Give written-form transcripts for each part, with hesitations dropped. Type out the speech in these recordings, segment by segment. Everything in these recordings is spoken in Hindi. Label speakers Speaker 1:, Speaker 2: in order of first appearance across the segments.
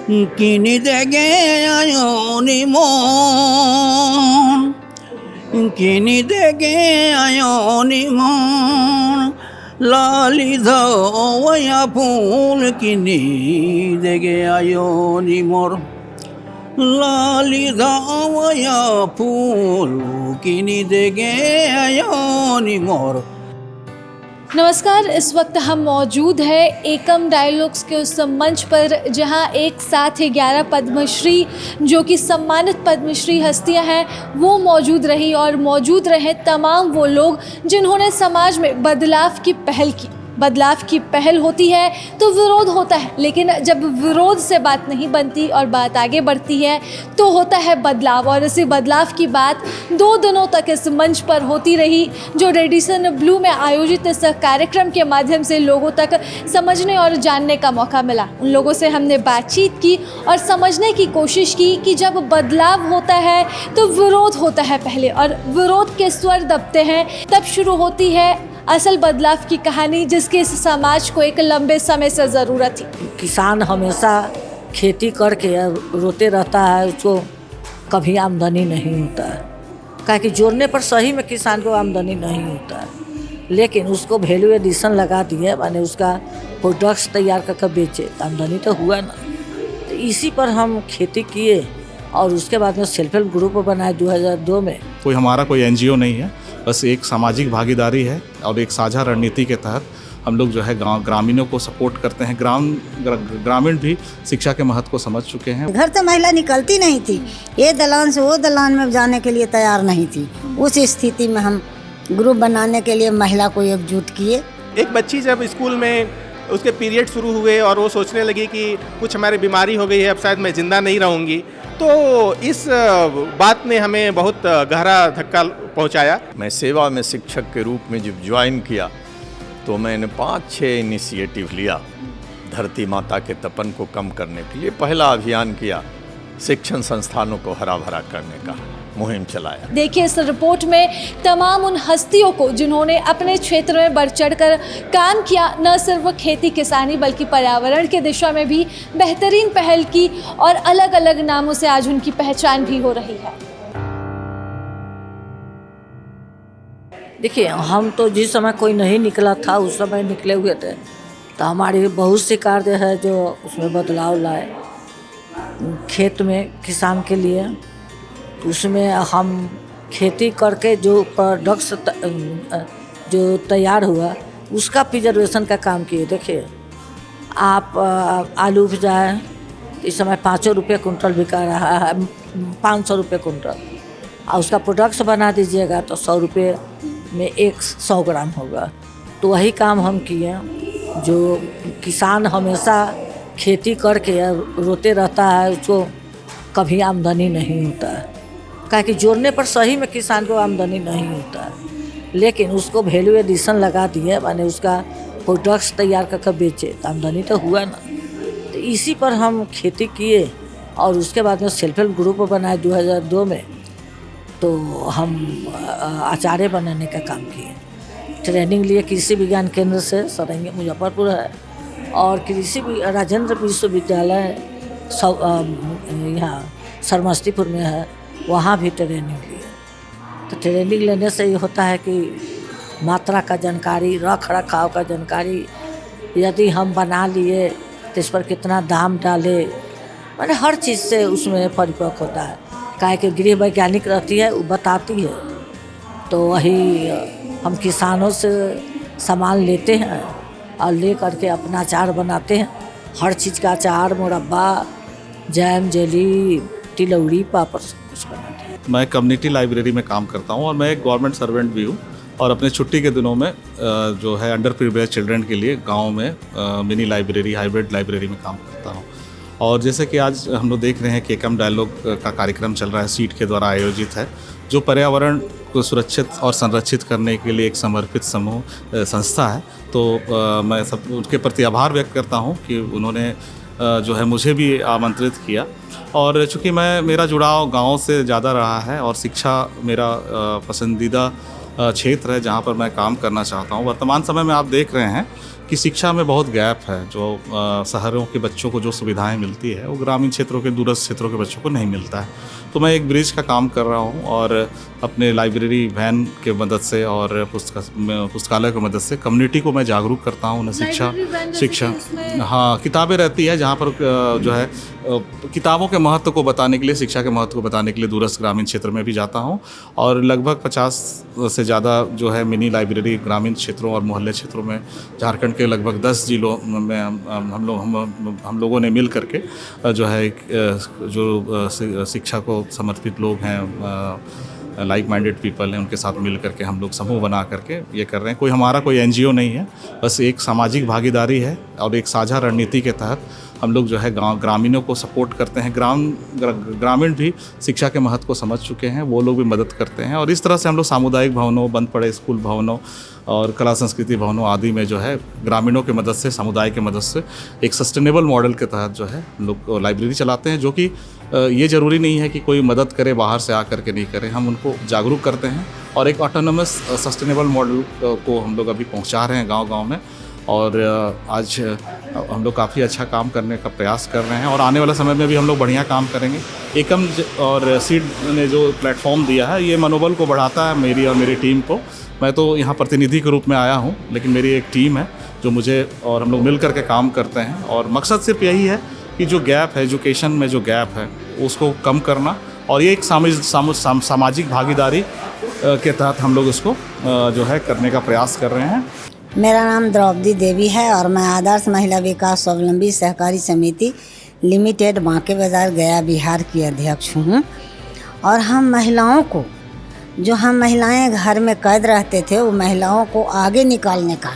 Speaker 1: কিনি দেগে আয়নি মন, কিনি দেগে আয়নি মন, লালি ধোয়া ফুল কিনি দেগে আয়নি মোর, लाली धावया फूल किनी देगे आयोनी मोर।
Speaker 2: नमस्कार, इस वक्त हम मौजूद हैं एकम डायलॉग्स के उस मंच पर जहां एक साथ 11 पद्मश्री जो कि सम्मानित पद्मश्री हस्तियां हैं वो मौजूद रही और मौजूद रहे तमाम वो लोग जिन्होंने समाज में बदलाव की पहल की। बदलाव की पहल होती है तो विरोध होता है, लेकिन जब विरोध से बात नहीं बनती और बात आगे बढ़ती है तो होता है बदलाव। और इसी बदलाव की बात 2 दिनों तक इस मंच पर होती रही, जो रेडिसन ब्लू में आयोजित इस कार्यक्रम के माध्यम से लोगों तक समझने और जानने का मौका मिला। उन लोगों से हमने बातचीत की और समझने की कोशिश की कि जब बदलाव होता है तो विरोध होता है पहले, और विरोध के स्वर दबते हैं तब शुरू होती है असल बदलाव की कहानी, जिसकी इस समाज को एक लंबे समय से ज़रूरत थी।
Speaker 3: किसान हमेशा खेती करके रोते रहता है, उसको कभी आमदनी नहीं होता है। काहे कि जोड़ने पर सही में किसान को आमदनी नहीं होता है, लेकिन उसको वैल्यू एडिशन लगा दिए, माने उसका प्रोडक्ट्स तैयार करके बेचे, आमदनी तो हुआ ना। तो इसी पर हम खेती किए और उसके बाद में सेल्फ हेल्प ग्रुप बनाए 2002 में।
Speaker 4: कोई हमारा कोई एनजीओ नहीं है, बस एक सामाजिक भागीदारी है और एक साझा रणनीति के तहत हम लोग जो है गाँव ग्रामीणों को सपोर्ट करते हैं। ग्रामीण भी शिक्षा के महत्व को समझ चुके हैं।
Speaker 5: घर से महिला निकलती नहीं थी, ये दलान से वो दलान में जाने के लिए तैयार नहीं थी। उस स्थिति में हम ग्रुप बनाने के लिए महिला को एकजुट किए।
Speaker 6: एक बच्ची जब स्कूल में उसके पीरियड शुरू हुए और वो सोचने लगी कि कुछ हमारी बीमारी हो गई है, अब शायद मैं ज़िंदा नहीं रहूँगी, तो इस बात ने हमें बहुत गहरा धक्का पहुंचाया।
Speaker 7: मैं सेवा में शिक्षक के रूप में जब ज्वाइन किया तो मैंने 5-6 इनिशिएटिव लिया। धरती माता के तपन को कम करने के लिए पहला अभियान किया, शिक्षण संस्थानों को हरा भरा करने का मुहिम चलाया।
Speaker 2: देखिए इस रिपोर्ट में तमाम उन हस्तियों को जिन्होंने अपने क्षेत्र में बढ़ चढ़कर काम किया, न सिर्फ खेती किसानी बल्कि पर्यावरण के दिशा में भी बेहतरीन पहल की, और अलग अलग नामों से आज उनकी पहचान भी हो रही है।
Speaker 3: देखिए, हम तो जिस समय कोई नहीं निकला था उस समय निकले हुए थे, तो हमारी बहुत सी कार्य है जो उसमें बदलाव लाए खेत में किसान के लिए। उसमें हम खेती करके जो प्रोडक्ट्स जो तैयार हुआ उसका प्रिजर्वेशन का काम किए। देखिए, आप आलू उपजाए तो इस समय 500 रुपये कुंटल बिका रहा है, 500 रुपये कुंटल, और उसका प्रोडक्ट्स बना दीजिएगा तो 100 रुपये में 100 ग्राम होगा। तो वही काम हम किए। जो किसान हमेशा खेती करके रोते रहता है, उसको कभी आमदनी नहीं होता है। काहे कि जोड़ने पर सही में किसान को आमदनी नहीं होता है, लेकिन उसको वैल्यू एडिशन लगा दिए, माने उसका प्रोडक्ट्स तैयार करके बेचे, आमदनी तो हुआ ना। तो इसी पर हम खेती किए और उसके बाद में सेल्फ हेल्प ग्रुप बनाए 2002 में। तो हम आचार्य बनाने का काम किए। ट्रेनिंग लिए कृषि विज्ञान केंद्र से, सरंगी मुजफ्फरपुर है, और कृषि राजेंद्र विश्वविद्यालय यहाँ सरमस्तीपुर में है, वहाँ भी ट्रेनिंग लिए। तो ट्रेनिंग लेने से ये होता है कि मात्रा का जानकारी, रख रखाव का जानकारी, यदि हम बना लिए तो इस पर कितना दाम डाले, मैंने हर चीज़ से उसमें परिपक्व होता है। काहे कि गृह वैज्ञानिक रहती है, वो बताती है। तो वही हम किसानों से सामान लेते हैं और ले करके अपना अचार बनाते हैं। हर चीज़ का अचार, मुरब्बा, जैम, जेली, तिलौड़ी, पापड़ सब कुछ बनाते हैं।
Speaker 4: मैं कम्युनिटी लाइब्रेरी में काम करता हूँ और मैं एक गवर्नमेंट सर्वेंट भी हूँ, और अपने छुट्टी के दिनों में जो है अंडर प्रिविलेज चिल्ड्रन के लिए गांव में मिनी लाइब्रेरी, हाइब्रिड लाइब्रेरी में काम करता हूँ। और जैसे कि आज हम लोग देख रहे हैं कि एकम डायलॉग का कार्यक्रम चल रहा है, सीट के द्वारा आयोजित है, जो पर्यावरण को सुरक्षित और संरक्षित करने के लिए एक समर्पित समूह संस्था है। तो मैं सब उनके प्रति आभार व्यक्त करता हूँ कि उन्होंने जो है मुझे भी आमंत्रित किया। और चूँकि मेरा जुड़ाव गाँव से ज़्यादा रहा है और शिक्षा मेरा पसंदीदा क्षेत्र है जहाँ पर मैं काम करना चाहता हूँ। वर्तमान समय में आप देख रहे हैं कि शिक्षा में बहुत गैप है। जो शहरों के बच्चों को जो सुविधाएं मिलती है वो ग्रामीण क्षेत्रों के, दूरस्थ क्षेत्रों के बच्चों को नहीं मिलता है। तो मैं एक ब्रिज का काम कर रहा हूँ और अपने लाइब्रेरी वैन के मदद से और पुस्तकालय की मदद से कम्युनिटी को मैं जागरूक करता हूँ। उन्हें शिक्षा हाँ, किताबें रहती है जहाँ पर जो है किताबों के महत्व को बताने के लिए, शिक्षा के महत्व को बताने के लिए दूरस्थ ग्रामीण क्षेत्र में भी जाता हूँ। और लगभग 50 से ज़्यादा जो है मिनी लाइब्रेरी ग्रामीण क्षेत्रों और मोहल्ले क्षेत्रों में, झारखंड के लगभग 10 जिलों में हम लोगों ने मिल करके जो है जो शिक्षा को समर्पित लोग हैं, लाइक माइंडेड पीपल हैं, उनके साथ मिल करके हम लोग समूह बना करके ये कर रहे हैं। कोई हमारा कोई एनजीओ नहीं है, बस एक सामाजिक भागीदारी है और एक साझा रणनीति के तहत हम लोग जो है ग्रामीणों को सपोर्ट करते हैं। ग्रामीण भी शिक्षा के महत्व को समझ चुके हैं, वो लोग भी मदद करते हैं। और इस तरह से हम लोग सामुदायिक भवनों, बंद पड़े स्कूल भवनों और कला संस्कृति भवनों आदि में जो है ग्रामीणों की मदद से, समुदाय की मदद से एक सस्टेनेबल मॉडल के तहत जो है हम लोग लाइब्रेरी चलाते हैं। जो कि ये ज़रूरी नहीं है कि कोई मदद करे बाहर से आकर के नहीं करे, हम उनको जागरूक करते हैं और एक ऑटोनमस सस्टेनेबल मॉडल को हम लोग अभी पहुंचा रहे हैं गांव-गांव में। और आज हम लोग काफ़ी अच्छा काम करने का प्रयास कर रहे हैं और आने वाले समय में भी हम लोग बढ़िया काम करेंगे। एकम और सीड ने जो प्लेटफॉर्म दिया है, ये मनोबल को बढ़ाता है मेरी और मेरी टीम को। मैं तो यहाँ प्रतिनिधि के रूप में आया हूँ, लेकिन मेरी एक टीम है जो मुझे, और हम लोग मिल कर के काम करते हैं। और मकसद सिर्फ यही है कि जो गैप है, एजुकेशन में जो गैप है उसको कम करना, और ये एक सामाजिक भागीदारी के तहत हम लोग इसको जो है करने का प्रयास कर रहे हैं।
Speaker 5: मेरा नाम द्रौपदी देवी है और मैं आदर्श महिला विकास स्वावलंबी सहकारी समिति लिमिटेड बांके बाजार गया बिहार की अध्यक्ष हूँ। और हम महिलाओं को, जो हम महिलाएं घर में कैद रहते थे, वो महिलाओं को आगे निकालने का,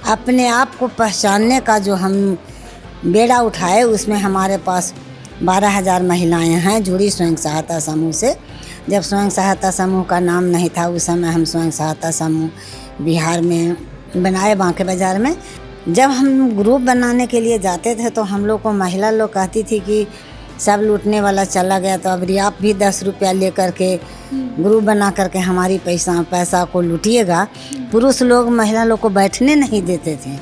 Speaker 5: अपने आप को पहचानने का जो हम बेड़ा उठाए, उसमें हमारे पास 12,000 महिलाएं हैं जुड़ी स्वयं सहायता समूह से। जब स्वयं सहायता समूह का नाम नहीं था उस समय हम स्वयं सहायता समूह बिहार में बनाए बांके बाजार में। जब हम ग्रुप बनाने के लिए जाते थे तो हम लोग को महिला लोग कहती थी कि सब लूटने वाला चला गया, तो अब आप भी 10 रुपया ले करके ग्रुप बना करके हमारी पैसा को लूटिएगा। पुरुष लोग महिला लोग को बैठने नहीं देते थे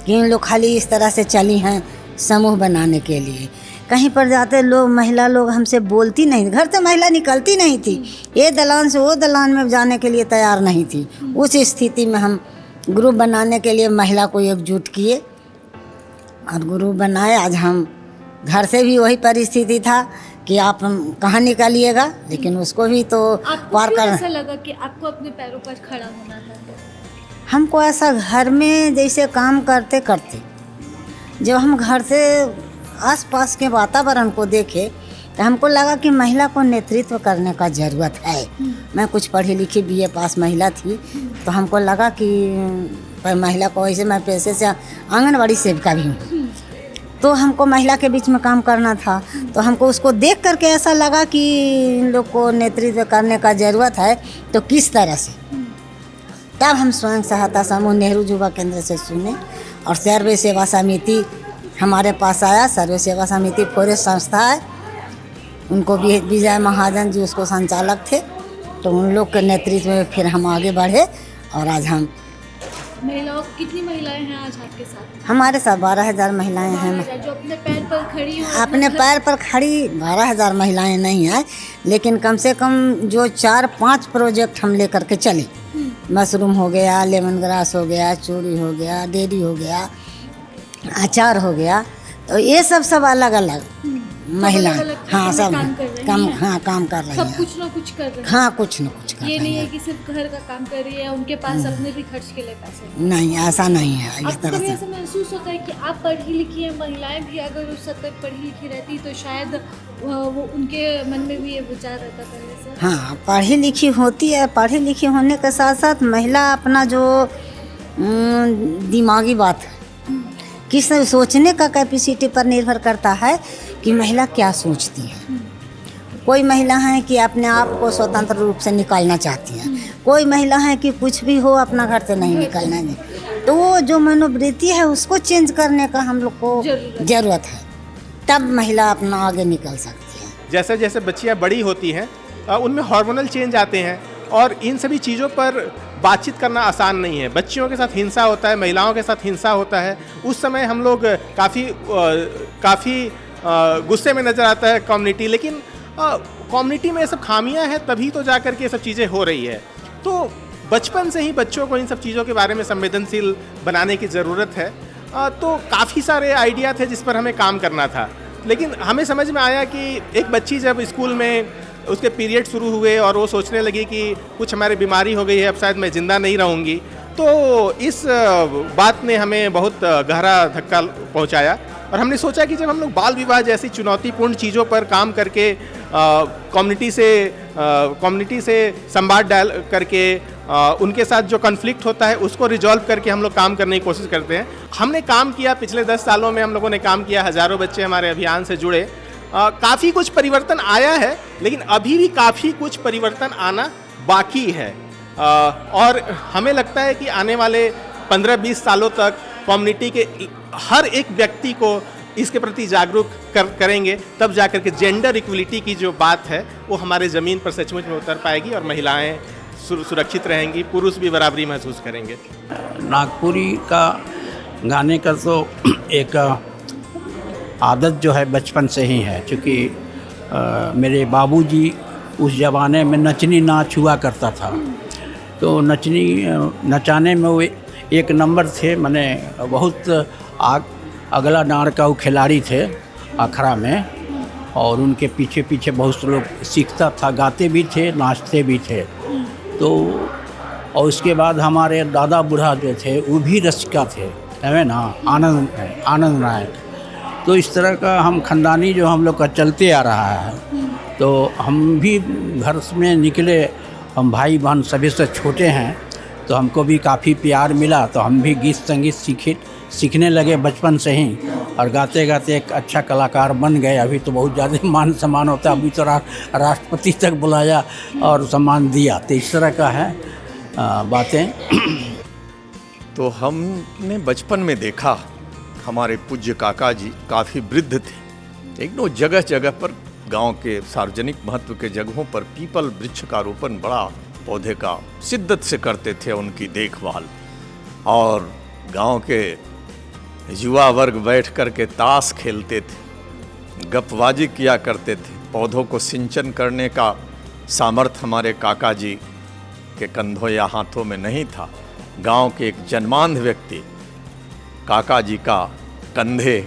Speaker 5: कि इन लोग खाली इस तरह से चली हैं समूह बनाने के लिए। कहीं पर जाते लोग, महिला लोग हमसे बोलती नहीं, घर से महिला निकलती नहीं थी, ये दलान से वो दलान में जाने के लिए तैयार नहीं थी। उस स्थिति में हम ग्रुप बनाने के लिए महिला को एकजुट किए और ग्रुप बनाए। आज हम घर से भी वही परिस्थिति था कि आप कहाँ निकालिएगा, लेकिन उसको भी तो पार कर।
Speaker 2: ऐसा लगा कि आपको अपने पैरों पर खड़ा होना था?
Speaker 5: हमको ऐसा घर में जैसे काम करते करते जब हम घर से आसपास के वातावरण को देखे तो हमको लगा कि महिला को नेतृत्व करने का ज़रूरत है। मैं कुछ पढ़ी लिखी BA पास महिला थी, तो हमको लगा कि महिला को, वैसे मैं पैसे से आंगनवाड़ी सेविका भी हूँ, तो हमको महिला के बीच में काम करना था। तो हमको उसको देख करके ऐसा लगा कि इन लोग को नेतृत्व करने का ज़रूरत है, तो किस तरह से। तब हम स्वयं सहायता समूह नेहरू युवा केंद्र से सुने और सर्वे सेवा समिति हमारे पास आया। सर्वे सेवा समिति फॉरेस्ट संस्था है, उनको भी विजय महाजन जी उसको संचालक थे, तो उन लोग के नेतृत्व में फिर हम आगे बढ़े। और आज हम
Speaker 2: महिलाओं, कितनी महिलाएं हैं आज आपके साथ?
Speaker 5: हमारे साथ 12,000 महिलाएं हैं।
Speaker 2: जो अपने पैर पर खड़ी हो,
Speaker 5: अपने पैर पर खड़ी 12,000 महिलाएं नहीं हैं, लेकिन कम से कम जो 4-5 प्रोजेक्ट हम लेकर के चले। मशरूम हो गया, लेमन ग्रास हो गया, चूड़ी हो गया, डेयरी हो गया, अचार हो गया, तो ये सब अलग अलग महिला, हाँ सब काम कर रही हैं।
Speaker 2: सब कुछ ना कुछ कर रही हैं।
Speaker 5: हाँ, कुछ न कुछ कर रही
Speaker 2: ये
Speaker 5: हैं।
Speaker 2: नहीं है कि सिर्फ घर का काम कर रही है, उनके पास अपने भी खर्च के लिए पैसे
Speaker 5: नहीं, ऐसा नहीं है। इस
Speaker 2: आपको
Speaker 5: तरह
Speaker 2: कभी
Speaker 5: से
Speaker 2: ऐसा महसूस होता है कि आप पढ़ी लिखी हैं, महिलाएं भी अगर उस हद तक पढ़ी लिखी रहती तो शायद वो उनके मन में भी ये विचार रहता पहले से? हाँ,
Speaker 5: पढ़ी लिखी होती है। पढ़ी लिखी होने के साथ साथ महिला अपना जो दिमागी बात है, किस सोचने का कैपेसिटी पर निर्भर करता है कि महिला क्या सोचती है। कोई महिला है कि अपने आप को स्वतंत्र रूप से निकालना चाहती हैं, कोई महिला है कि कुछ भी हो अपना घर से नहीं निकलना है। तो वो जो मनोवृत्ति है उसको चेंज करने का हम लोग को ज़रूरत है, तब महिला अपना आगे निकल सकती है।
Speaker 6: जैसे जैसे बच्चियाँ बड़ी होती हैं उनमें हार्मोनल चेंज आते हैं और इन सभी चीज़ों पर बातचीत करना आसान नहीं है। बच्चियों के साथ हिंसा होता है, महिलाओं के साथ हिंसा होता है। उस समय हम लोग काफ़ी गुस्से में नज़र आता है कम्युनिटी, लेकिन कम्युनिटी में ये सब खामियां हैं, तभी तो जा कर के ये सब चीज़ें हो रही है। तो बचपन से ही बच्चों को इन सब चीज़ों के बारे में संवेदनशील बनाने की ज़रूरत है। तो काफ़ी सारे आइडिया थे जिस पर हमें काम करना था, लेकिन हमें समझ में आया कि एक बच्ची जब स्कूल में उसके पीरियड शुरू हुए और वो सोचने लगी कि कुछ हमारी बीमारी हो गई है, अब शायद मैं ज़िंदा नहीं रहूँगी, तो इस बात ने हमें बहुत गहरा धक्का पहुँचाया। और हमने सोचा कि जब हम लोग बाल विवाह जैसी चुनौतीपूर्ण चीज़ों पर काम करके कम्युनिटी से संवाद डाल करके उनके साथ जो कॉन्फ्लिक्ट होता है उसको रिजॉल्व करके हम लोग काम करने की कोशिश करते हैं। हमने काम किया, पिछले 10 सालों में हम लोगों ने काम किया, हज़ारों बच्चे हमारे अभियान से जुड़े। काफ़ी कुछ परिवर्तन आया है, लेकिन अभी भी काफ़ी कुछ परिवर्तन आना बाकी है। और हमें लगता है कि आने वाले 15-20 सालों तक कम्युनिटी के हर एक व्यक्ति को इसके प्रति जागरूक करेंगे, तब जाकर के जेंडर इक्वलिटी की जो बात है वो हमारे ज़मीन पर सचमुच में उतर पाएगी और महिलाएं सुरक्षित रहेंगी, पुरुष भी बराबरी महसूस करेंगे।
Speaker 1: नागपुरी का गाने का तो एक आदत जो है बचपन से ही है, क्योंकि मेरे बाबूजी उस ज़माने में नचनी नाच हुआ करता था, तो नचाने में वो एक नंबर थे। मैंने बहुत अगला डाँड़ का वो खिलाड़ी थे अखड़ा में, और उनके पीछे पीछे बहुत से लोग सीखता था, गाते भी थे, नाचते भी थे। तो और उसके बाद हमारे दादा बूढ़ा जो थे वो भी रसिका थे, है ना, आनंद नायक। तो इस तरह का हम ख़ानदानी जो हम लोग का चलते आ रहा है। तो हम भी घर में निकले, हम भाई बहन सभी से छोटे हैं, तो हमको भी काफ़ी प्यार मिला, तो हम भी गीत संगीत सीखने लगे बचपन से ही, और गाते गाते एक अच्छा कलाकार बन गए। अभी तो बहुत ज़्यादा मान सम्मान होता है, अभी तो राष्ट्रपति तक बुलाया और सम्मान दिया। तो इस तरह का है बातें।
Speaker 7: तो हमने बचपन में देखा हमारे पूज्य काका जी काफ़ी वृद्ध थे, एक दो जगह जगह पर गांव के सार्वजनिक महत्व के जगहों पर पीपल वृक्ष का रोपण, बड़ा पौधे का शिद्दत से करते थे, उनकी देखभाल। और गांव के युवा वर्ग बैठ कर के ताश खेलते थे, गपबाजी किया करते थे। पौधों को सिंचन करने का सामर्थ्य हमारे काका जी के कंधों या हाथों में नहीं था। गांव के एक जन्मांध व्यक्ति काका जी का कंधे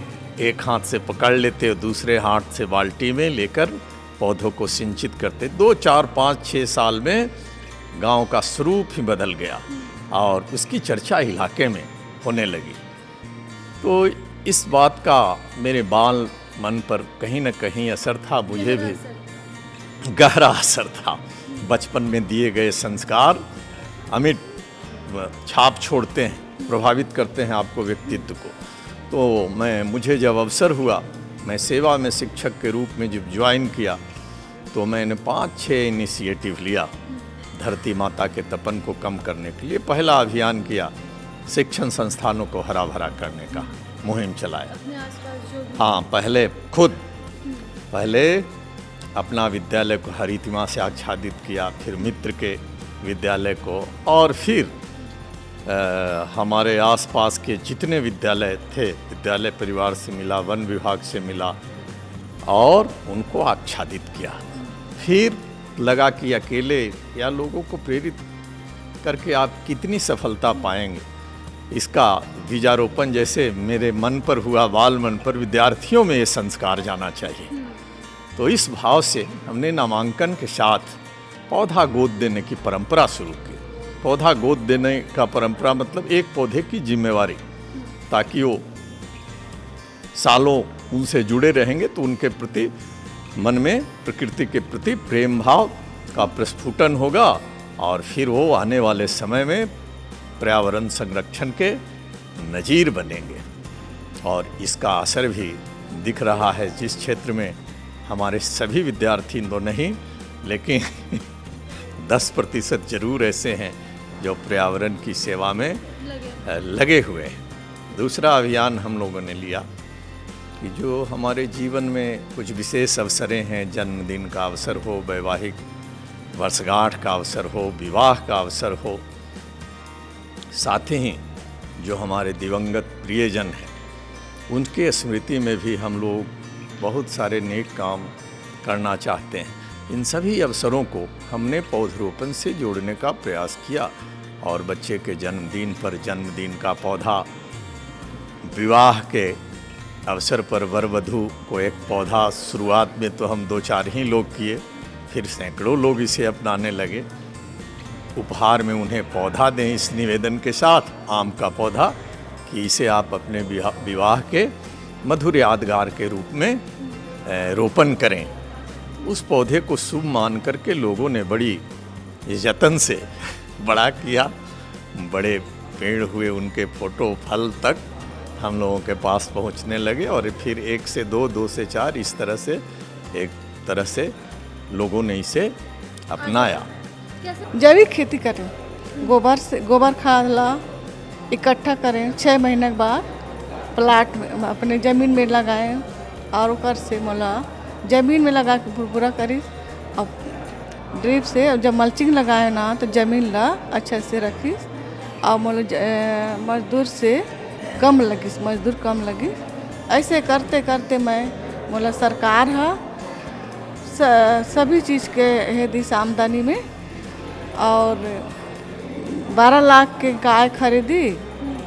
Speaker 7: एक हाथ से पकड़ लेते और दूसरे हाथ से बाल्टी में लेकर पौधों को सिंचित करते। 2, 4, 5, 6 साल में गांव का स्वरूप ही बदल गया और उसकी चर्चा इलाके में होने लगी। तो इस बात का मेरे बाल मन पर कहीं न कहीं असर था, मुझे भी गहरा असर था। बचपन में दिए गए संस्कार अमिट छाप छोड़ते हैं, प्रभावित करते हैं आपको, व्यक्तित्व को। तो मुझे जब अवसर हुआ, मैं सेवा में शिक्षक के रूप में जब ज्वाइन किया, तो मैंने 5-6 इनिशिएटिव लिया धरती माता के तपन को कम करने के लिए। पहला अभियान किया, शिक्षण संस्थानों को हरा भरा करने का मुहिम चलाया। हाँ, पहले अपना विद्यालय को हरितिमा से आच्छादित किया, फिर मित्र के विद्यालय को, और फिर हमारे आसपास के जितने विद्यालय थे, विद्यालय परिवार से मिला, वन विभाग से मिला, और उनको आच्छादित किया। फिर लगा कि अकेले या लोगों को प्रेरित करके आप कितनी सफलता पाएंगे। इसका बीजारोपण जैसे मेरे मन पर हुआ, बाल मन पर, विद्यार्थियों में ये संस्कार जाना चाहिए। तो इस भाव से हमने नामांकन के साथ पौधा गोद देने की परंपरा शुरू की। पौधा गोद देने का परंपरा मतलब एक पौधे की जिम्मेवारी, ताकि वो सालों उनसे जुड़े रहेंगे तो उनके प्रति मन में प्रकृति के प्रति प्रेम भाव का प्रस्फुटन होगा, और फिर वो आने वाले समय में पर्यावरण संरक्षण के नज़ीर बनेंगे। और इसका असर भी दिख रहा है। जिस क्षेत्र में हमारे सभी विद्यार्थी तो नहीं, लेकिन 10% जरूर ऐसे हैं जो पर्यावरण की सेवा में लगे हुए हैं। दूसरा अभियान हम लोगों ने लिया कि जो हमारे जीवन में कुछ विशेष अवसरें हैं, जन्मदिन का अवसर हो, वैवाहिक वर्षगांठ का अवसर हो, विवाह का अवसर हो, साथ ही जो हमारे दिवंगत प्रियजन हैं उनके स्मृति में भी हम लोग बहुत सारे नेक काम करना चाहते हैं। इन सभी अवसरों को हमने पौधरोपण से जोड़ने का प्रयास किया और बच्चे के जन्मदिन पर जन्मदिन का पौधा, विवाह के अवसर पर वर वधू को एक पौधा, शुरुआत में तो हम 2-4 ही लोग किए, फिर सैकड़ों लोग इसे अपनाने लगे। उपहार में उन्हें पौधा दें इस निवेदन के साथ, आम का पौधा, कि इसे आप अपने विवाह के मधुर यादगार के रूप में रोपण करें। उस पौधे को शुभ मान करके लोगों ने बड़ी यत्न से बड़ा किया, बड़े पेड़ हुए, उनके फोटो फल तक हम लोगों के पास पहुंचने लगे और फिर 1 से 2, 2 से 4, इस तरह से एक तरह से लोगों ने इसे अपनाया।
Speaker 8: जैविक खेती करें, गोबर खाद ला इकट्ठा करें, 6 महीने के बाद प्लाट में अपने ज़मीन में लगाएं और ऊपर से मोला ज़मीन में लगा के पूरा करी और ड्रिप से जब मल्चिंग लगाए ना तो ज़मीन ला अच्छे से रखी और मोला मजदूर कम लगी। ऐसे करते करते मैं मोला सरकार है सभी चीज़ के है दिस आमदनी में और 12 लाख के गाय खरीदी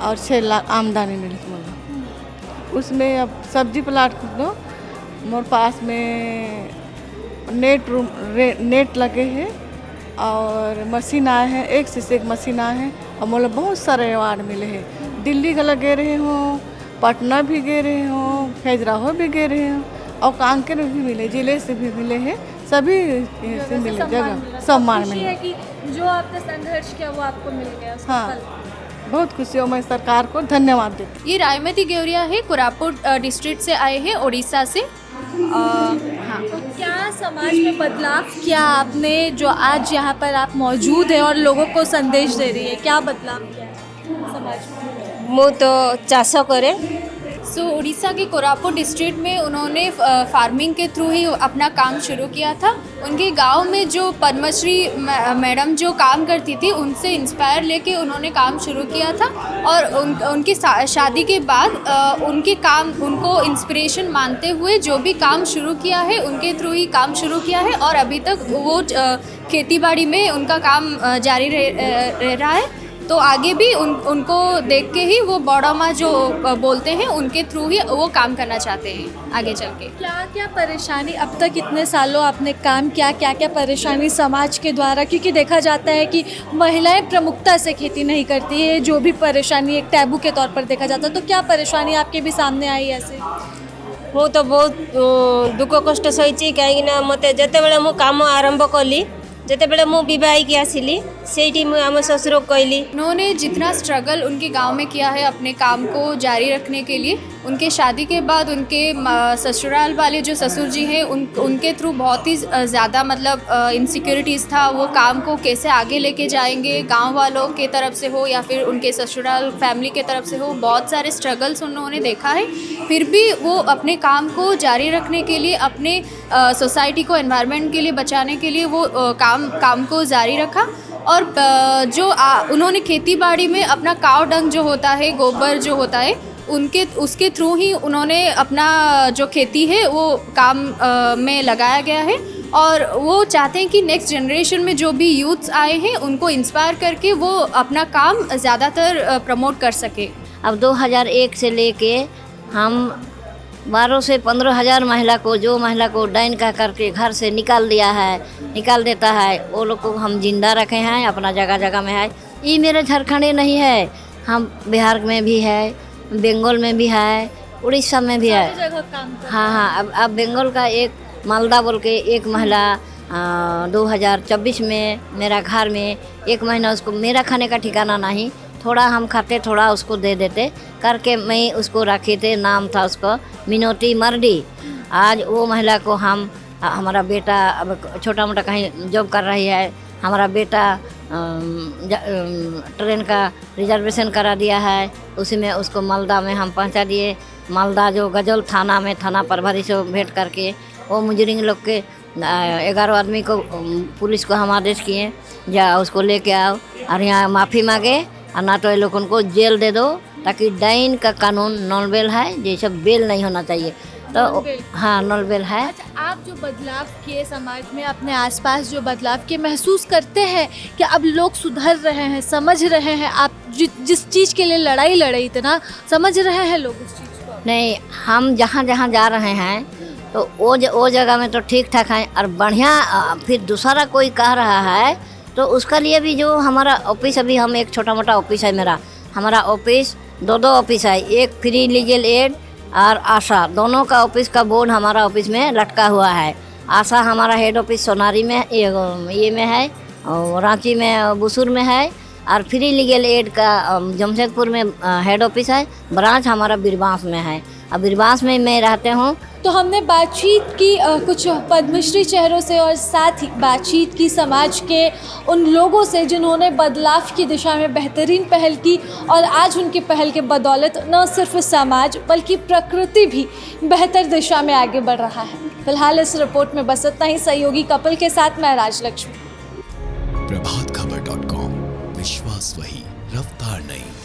Speaker 8: और 6 लाख आमदनी मिली मुझे। उसमें अब सब्जी प्लाट दो, मोर पास में नेट लगे हैं और मशीन आए हैं, एक से एक मशीन आए हैं और मुझे बहुत सारे अवार्ड मिले हैं। दिल्ली का लगे रहे हों, पटना भी गए रहे हों, खजुराहो भी गए रहे हों और कांकेर भी मिले, जिले से भी मिले हैं, सभी से मिले, जगह सम्मान मिले।
Speaker 2: कि जो आपने संघर्ष किया वो आपको मिल गया उसका
Speaker 8: हाँ,
Speaker 2: फल।
Speaker 8: बहुत खुशी हो, मैं सरकार को धन्यवाद देती हूँ।
Speaker 2: ये रायमती गेवरिया है, कोरापुट डिस्ट्रिक्ट से आए हैं, उड़ीसा से। हाँ, तो क्या समाज में बदलाव किया आपने जो आज यहाँ पर आप मौजूद हैं और लोगों को संदेश दे रही है, क्या बदलाव किया है समाज में?
Speaker 9: मु तो चाष करे।
Speaker 2: सो उड़ीसा के कोरापुट डिस्ट्रिक्ट में उन्होंने फार्मिंग के थ्रू ही अपना काम शुरू किया था। उनके गांव में जो पद्मश्री मैडम जो काम करती थी उनसे इंस्पायर लेके उन्होंने काम शुरू किया था और उनकी शादी के बाद उनको इंस्पिरेशन मानते हुए जो भी काम शुरू किया है उनके थ्रू ही काम शुरू किया है और अभी तक वो खेतीबाड़ी में उनका काम जारी रह रहा है। तो आगे भी उनको देख के ही वो बड़ा माँ जो बोलते हैं उनके थ्रू ही वो काम करना चाहते हैं आगे चल के। क्या क्या परेशानी अब तक इतने सालों आपने काम किया, क्या क्या परेशानी समाज के द्वारा, क्योंकि देखा जाता है कि महिलाएं प्रमुखता से खेती नहीं करती है, जो भी परेशानी एक टैबू के तौर पर देखा जाता है, तो क्या परेशानी आपके भी सामने आई ऐसे?
Speaker 9: मु तो बहुत दुख कष्ट सही कहीं मत जिते मु काम आरंभ कली जिते मु विवाहिक आसिली से आम ससुर कहली।
Speaker 2: उन्होंने जितना स्ट्रगल उनके गांव में किया है अपने काम को जारी रखने के लिए, उनके शादी के बाद उनके ससुराल वाले जो ससुर जी हैं उनके थ्रू बहुत ही ज़्यादा मतलब इनसिक्योरिटीज़ था। वो काम को कैसे आगे लेके जाएंगे, गांव वालों के तरफ से हो या फिर उनके ससुराल फैमिली के तरफ से हो, बहुत सारे स्ट्रगल्स उन्होंने देखा है। फिर भी वो अपने काम को जारी रखने के लिए, अपने सोसाइटी को, एनवायरनमेंट के लिए बचाने के लिए वो काम को जारी रखा। और जो उन्होंने खेती बाड़ी में अपना काव डंग जो होता है, गोबर जो होता है, उसके थ्रू ही उन्होंने अपना जो खेती है वो काम में लगाया गया है। और वो चाहते हैं कि नेक्स्ट जनरेशन में जो भी यूथ्स आए हैं उनको इंस्पायर करके वो अपना काम ज़्यादातर प्रमोट कर सके।
Speaker 9: अब 2001 से लेके हम 12 से 15 हज़ार जो महिला को डाइन का करके घर से निकाल देता है, वो लोग को हम जिंदा रखे हैं, अपना जगह जगह में है। ये मेरे झारखंड नहीं है, हम बिहार में भी है, बंगाल में भी है, उड़ीसा में भी है। हाँ, अब बंगाल का एक मालदा बोल के एक महिला 2024 में मेरा घर में 1 महीना उसको मेरा खाने का ठिकाना नहीं, थोड़ा हम खाते थोड़ा उसको दे देते करके मैं उसको रखे थे, नाम था उसको मिनोती मर्डी। आज वो महिला को हमारा बेटा अब छोटा मोटा कहीं जॉब कर रही है, हमारा बेटा ट्रेन का रिजर्वेशन करा दिया है, उसी में उसको मालदा में हम पहुंचा दिए। मालदा जो गजल थाना में थाना प्रभारी से भेंट करके वो मुजरिम लोग के 11 आदमी को पुलिस को हम आदेश किए, जा उसको लेके आओ और यहाँ माफ़ी मांगे और ना तो ये लोग उनको जेल दे दो, ताकि डाइन का कानून नॉन बेल है, ये सब बेल नहीं होना चाहिए। तो हाँ, नॉन बेल है।
Speaker 2: अच्छा, आप जो बदलाव किए समाज में, अपने आसपास जो बदलाव किए, महसूस करते हैं कि अब लोग सुधर रहे हैं, समझ रहे हैं? आप जिस चीज़ के लिए लड़ाई लड़े इतना, समझ रहे हैं लोग उस चीज़ को?
Speaker 9: नहीं, हम जहाँ जहाँ जा रहे हैं तो वो जगह में तो ठीक ठाक है, और बढ़िया फिर दूसरा कोई कह रहा है तो उसका लिए भी जो हमारा ऑफिस, अभी हम एक छोटा मोटा ऑफिस है हमारा ऑफिस, दो ऑफिस है, एक फ्री लीगल एड और आशा, दोनों का ऑफिस का बोर्ड हमारा ऑफिस में लटका हुआ है। आशा हमारा हेड ऑफिस सोनारी में ये में है, और रांची में बुसूर में है, और फ्री लीगल एड का जमशेदपुर में हेड ऑफिस है, ब्रांच हमारा बीरबांस में है। अब बीरबांस में मैं रहते हूँ।
Speaker 2: तो हमने बातचीत की कुछ पद्मश्री चेहरों से, और साथ ही बातचीत की समाज के उन लोगों से जिन्होंने बदलाव की दिशा में बेहतरीन पहल की, और आज उनकी पहल के बदौलत न सिर्फ समाज बल्कि प्रकृति भी बेहतर दिशा में आगे बढ़ रहा है। फिलहाल इस रिपोर्ट में बस इतना ही। सहयोगी कपिल के साथ मैं राजलक्ष्मी।
Speaker 10: प्रभातखबर.com, विश्वास वही, रफ्तार नहीं।